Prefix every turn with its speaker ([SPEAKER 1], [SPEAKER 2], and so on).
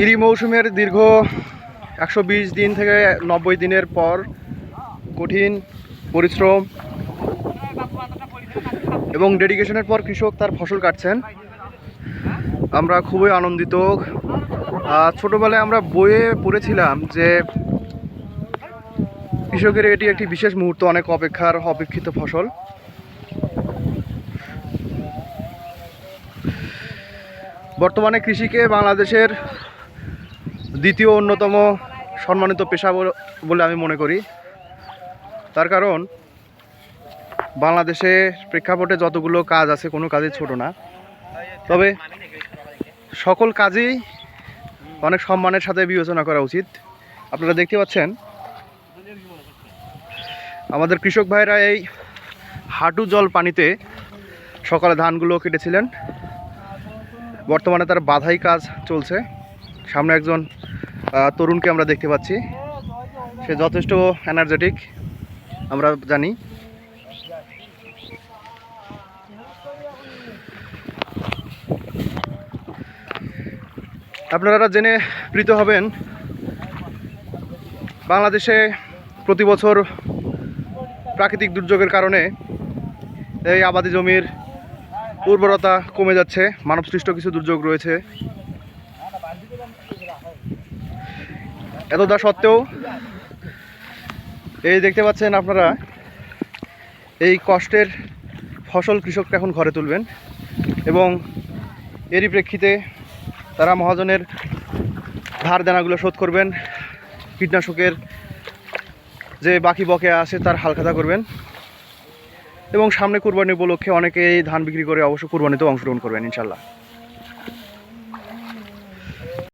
[SPEAKER 1] ইরি মৌসুমের দীর্ঘ 120 দিন থেকে 90 দিনের পর কঠিন পরিশ্রম এবং ডেডিকেশনের পর কৃষক তার ফসল কাটছেন। আমরা খুবই আনন্দিত। ছোটবেলায় আমরা বইয়ে পড়েছিলাম যে কৃষকের এটি একটি বিশেষ মুহূর্ত, অনেক অপেক্ষিত ফসল। বর্তমানে কৃষিকে বাংলাদেশের দ্বিতীয় অন্যতম সম্মানিত পেশা বলে আমি মনে করি। তার কারণ বাংলাদেশে প্রেক্ষাপটে যতগুলো কাজ আছে কোনো কাজই ছোট না, তবে সকল কাজই অনেক সম্মানের সাথে বিবেচনা করা উচিত। আপনারা দেখতে পাচ্ছেন আমাদের কৃষক ভাইরা এই হাঁটু জল পানিতে সকালে ধানগুলো কেটেছিলেন। বর্তমানে তার বাধাই কাজ চলছে। সামনে একজন তরুণকে আমরা দেখতে পাচ্ছি, সে যথেষ্ট এনার্জেটিক আমরা জানি। আপনারা জেনে প্রীত হবেন, বাংলাদেশে প্রতি বছর প্রাকৃতিক দুর্যোগের কারণে এই আবাদি জমির উর্বরতা কমে যাচ্ছে। মানবসৃষ্ট কিছু দুর্যোগ রয়েছে। এতটা সত্ত্বেও এই দেখতে পাচ্ছেন আপনারা, এই কষ্টের ফসল কৃষক এখন ঘরে তুলবেন এবং এরই প্রেক্ষিতে তারা মহাজনের ধার দেনাগুলো শোধ করবেন। কীটনাশকের যে বাকি বকেয়া আছে তার হালখাতা করবেন এবং সামনে কুরবানি উপলক্ষে অনেকে এই ধান বিক্রি করে অবশ্য কুরবানিতেও অংশগ্রহণ করবেন ইনশাল্লাহ।